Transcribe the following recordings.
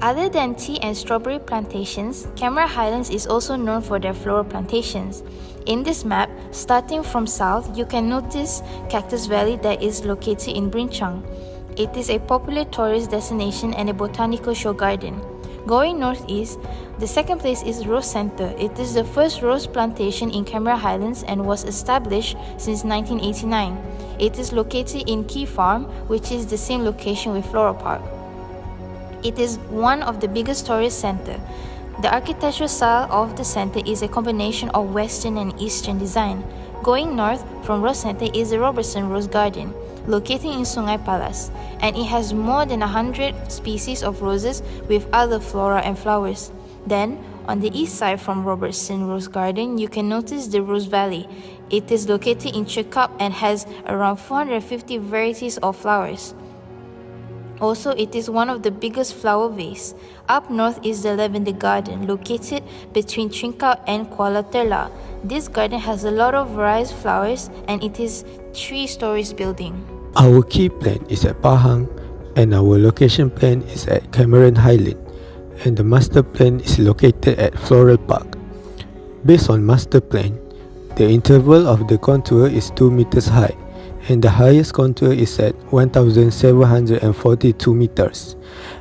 Other than tea and strawberry plantations, Cameron Highlands is also known for their floral plantations. In this map, starting from south, you can notice Cactus Valley that is located in Brinchang. It is a popular tourist destination and a botanical show garden. Going northeast, the second place is Rose Center. It is the first rose plantation in Cameron Highlands and was established since 1989. It is located in Key Farm, which is the same location with Flora Park. It is one of the biggest tourist centers. The architectural style of the center is a combination of Western and Eastern design. Going north from Rose Center is the Robertson Rose Garden, located in Sungai Palas, and it has more than 100 species of roses with other flora and flowers. Then, on the east side from Robertson Rose Garden, you can notice the Rose Valley. It is located in Chekup and has around 450 varieties of flowers. Also, it is one of the biggest flower vase. Up north is the Lavender Garden, located between Trincao and Kuala Terla. This garden has a lot of various flowers and it is 3 stories building. Our key plan is at Pahang and our location plan is at Cameron Highland, and the master plan is located at Floral Park. Based on master plan, the interval of the contour is 2 meters high and the highest contour is at 1,742 meters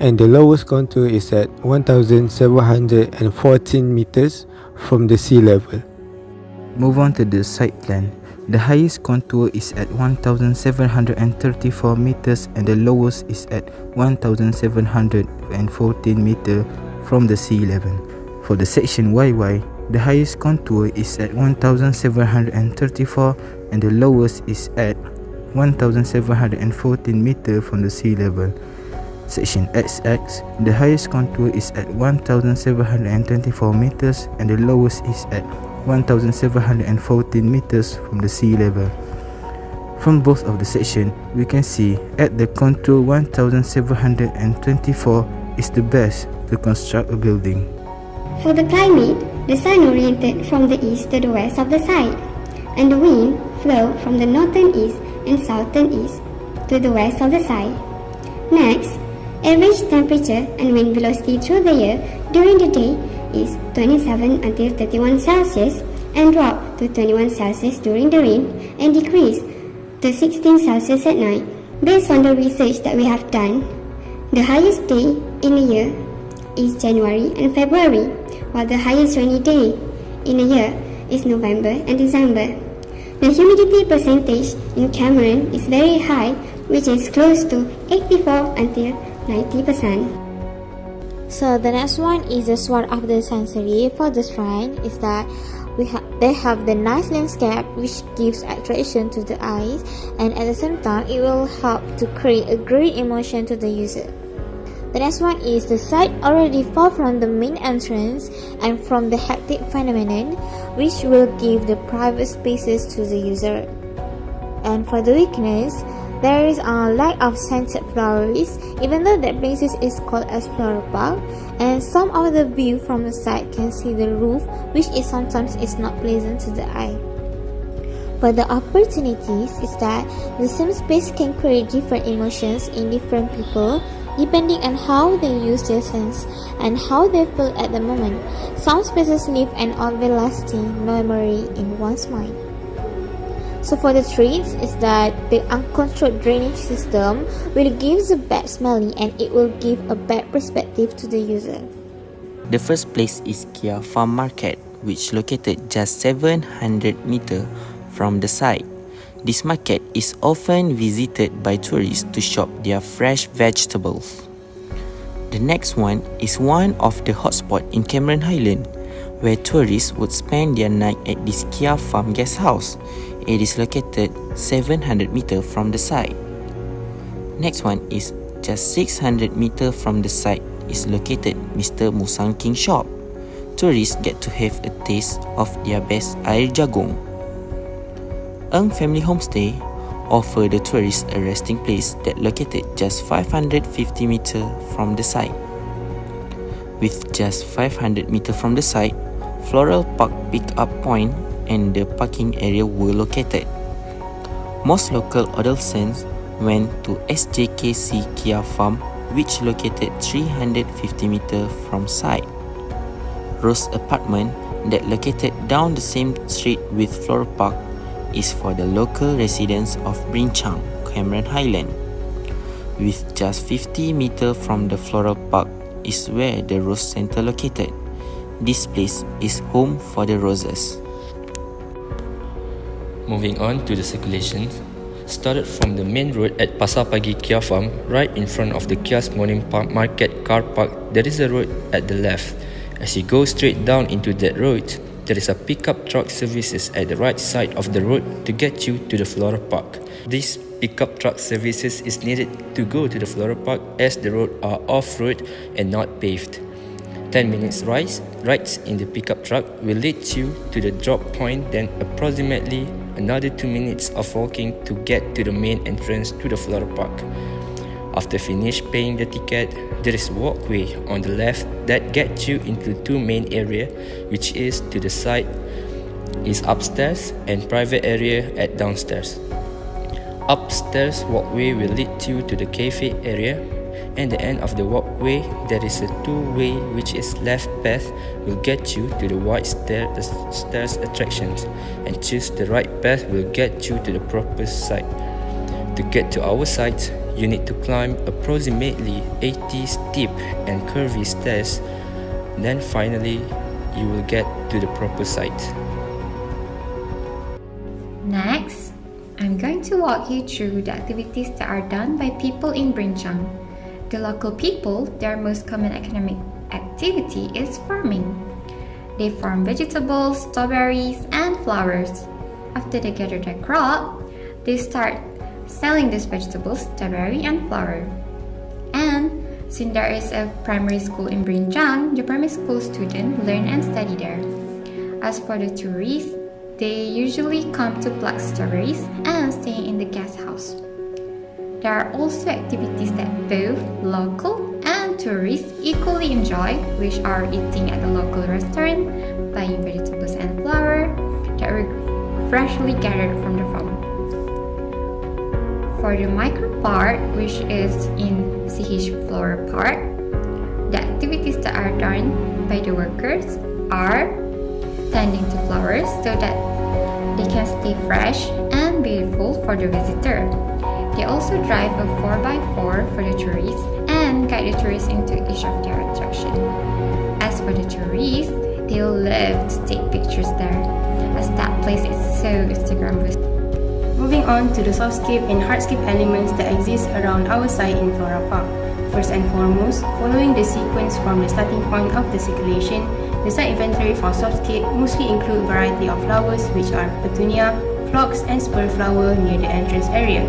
and the lowest contour is at 1,714 meters from the sea level. Move on to the site plan. The highest contour is at 1,734 meters and the lowest is at 1,714 meters from the sea level. For the section YY, the highest contour is at 1,734 and the lowest is at 1,714 meters from the sea level. Section XX, the highest contour is at 1,724 meters and the lowest is at 1,714 meters from the sea level. From both of the sections, we can see at the contour 1,724 is the best to construct a building. For the climate, the sun oriented from the east to the west of the site, and the wind flow from the northern east and southern east to the west of the site. Next, average temperature and wind velocity through the year during the day is 27 until 31 Celsius and drop to 21 Celsius during the rain and decrease to 16 Celsius at night. Based on the research that we have done, the highest day in a year is January and February, while the highest rainy day in a year is November and December. The humidity percentage in Cameron is very high, which is close to 84 until 90%. So the next one is the sword of the sensory. For the shrine is that they have the nice landscape which gives attraction to the eyes, and at the same time it will help to create a great emotion to the user. The next one is the site already far from the main entrance and from the hectic phenomenon, which will give the private spaces to the user. And for the weakness, there is a lack of scented flowers, even though that place is called as Flora Park, and some of the view from the side can see the roof, which is sometimes is not pleasant to the eye. For the opportunities is that the same space can create different emotions in different people, depending on how they use their sense and how they feel at the moment. Some spaces leave an everlasting memory in one's mind. So for the trees is that the uncontrolled drainage system will give the bad smelling and it will give a bad perspective to the user. The first place is Kia Farm Market, which located just 700 meters from the site. This market is often visited by tourists to shop their fresh vegetables. The next one is one of the hotspots in Cameron Highland, where tourists would spend their night at this Kia Farm guest house. It is located 700 meters from the site. Next one is just 600 meters from the site is located Mr. Musang King Shop. Tourists get to have a taste of their best air jagung. Eng Family Homestay offer the tourists a resting place that located just 550 meters from the site. With just 500 meters from the site, Floral Park Pick-up Point and the parking area were located. Most local adolescents went to SJKC Kia Farm which located 350 meters from site. Rose Apartment, that located down the same street with Flora Park, is for the local residents of Brinchang, Cameron Highland. With just 50 meters from the Flora Park is where the Rose Center located. This place is home for the roses. Moving on to the circulation, started from the main road at Pasar Pagi Kia Farm, right in front of the Kia's Morning Market car park, there is a road at the left. As you go straight down into that road, there is a pickup truck services at the right side of the road to get you to the Flora Park. This pickup truck services is needed to go to the Flora Park as the road are off-road and not paved. 10 minutes rides in the pickup truck will lead you to the drop point, then approximately another 2 minutes of walking to get to the main entrance to the Flora Park. After finish paying the ticket, there is a walkway on the left that gets you into two main area, which is to the side is upstairs and private area at downstairs. Upstairs walkway will lead you to the cafe area, and the end of the walkway there is a two-way which is left path will get you to the wide stairs attractions, and choose the right path will get you to the proper site. To get to our site, you need to climb approximately 80 steep and curvy stairs. Then finally, you will get to the proper site. Next, I'm going to walk you through the activities that are done by people in Brinchang. The local people, their most common economic activity is farming. They farm vegetables, strawberries, and flowers. After they gather their crop, they start selling these vegetables, strawberry, and flower. And since there is a primary school in Brinchang, the primary school students learn and study there. As for the tourists, they usually come to pluck strawberries and stay in the guest house. There are also activities that both local and tourists equally enjoy, which are eating at the local restaurant, buying vegetables and flour that were freshly gathered from the farm. For the micro part, which is in CH Flora Park, the activities that are done by the workers are tending to flowers so that they can stay fresh and beautiful for the visitor. They also drive a 4x4 for the tourists and guide the tourists into each of their attractions. As for the tourists, they love to take pictures there, as that place is so Instagram-worthy. Moving on to the softscape and hardscape elements that exist around our site in Flora Park. First and foremost, following the sequence from the starting point of the circulation, the site inventory for softscape mostly include variety of flowers which are petunia, phlox, and spur flower near the entrance area.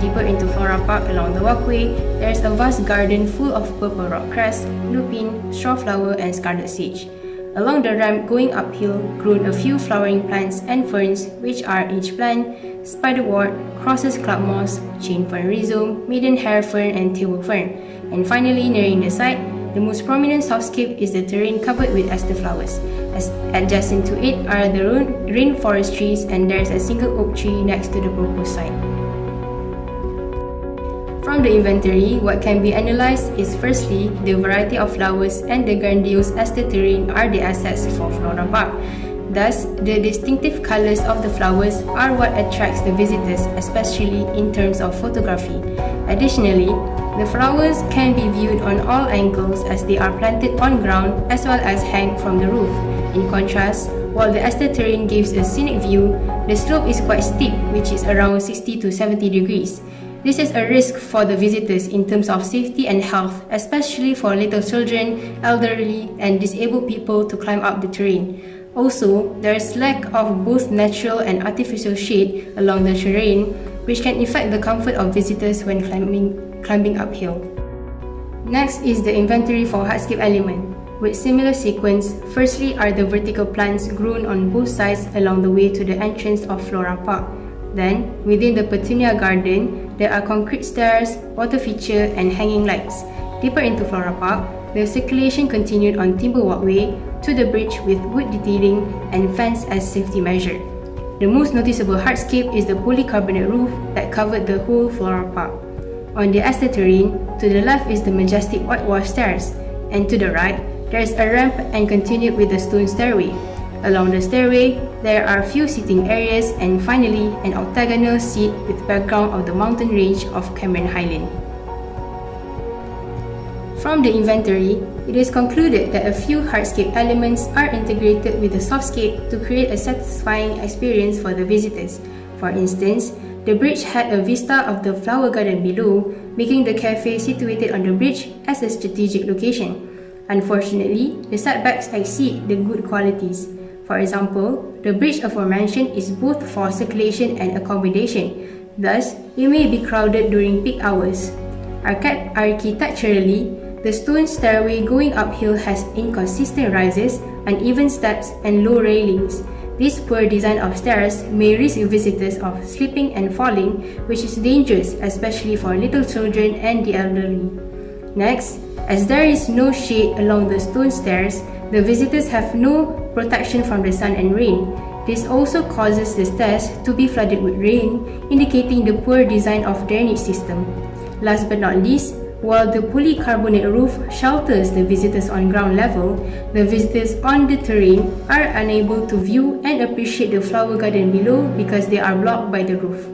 Deeper into Flora Park along the walkway, there is a vast garden full of purple rock cress, lupin, straw flower, and scarlet sage. Along the ramp going uphill, grown a few flowering plants and ferns, which are inch plant, spiderwort, crosses club moss, chain fern rhizome, maiden hair fern, and table fern. And finally, nearing the site, the most prominent softscape is the terrain covered with aster flowers. Adjacent to it are the rainforest trees, and there is a single oak tree next to the proposed site. From the inventory, what can be analysed is firstly, the variety of flowers and the grandiose aster terrain are the assets for Flora Park. Thus, the distinctive colours of the flowers are what attracts the visitors, especially in terms of photography. Additionally, the flowers can be viewed on all angles as they are planted on ground as well as hang from the roof. In contrast, while the aster terrain gives a scenic view, the slope is quite steep, which is around 60 to 70 degrees. This is a risk for the visitors in terms of safety and health, especially for little children, elderly, and disabled people to climb up the terrain. Also, there is lack of both natural and artificial shade along the terrain, which can affect the comfort of visitors when climbing uphill. Next is the inventory for hardscape element. With similar sequence, firstly are the vertical plants grown on both sides along the way to the entrance of Flora Park. Then, within the petunia garden, there are concrete stairs, water feature, and hanging lights. Deeper into Flora Park, the circulation continued on timber walkway to the bridge with wood detailing and fence as safety measure. The most noticeable hardscape is the polycarbonate roof that covered the whole Flora Park. On the estate terrain, to the left is the majestic whitewashed stairs, and to the right, there is a ramp and continued with the stone stairway. Along the stairway, there are few seating areas and finally an octagonal seat with background of the mountain range of Cameron Highland. From the inventory, it is concluded that a few hardscape elements are integrated with the softscape to create a satisfying experience for the visitors. For instance, the bridge had a vista of the flower garden below, making the cafe situated on the bridge as a strategic location. Unfortunately, the setbacks exceed the good qualities. For example, the bridge aforementioned is both for circulation and accommodation, thus it may be crowded during peak hours. Architecturally, the stone stairway going uphill has inconsistent rises, uneven steps, and low railings. This poor design of stairs may risk visitors of slipping and falling, which is dangerous especially for little children and the elderly. Next, as there is no shade along the stone stairs, the visitors have no protection from the sun and rain. This also causes the stairs to be flooded with rain, indicating the poor design of drainage system. Last but not least, while the polycarbonate roof shelters the visitors on ground level, the visitors on the terrain are unable to view and appreciate the flower garden below because they are blocked by the roof.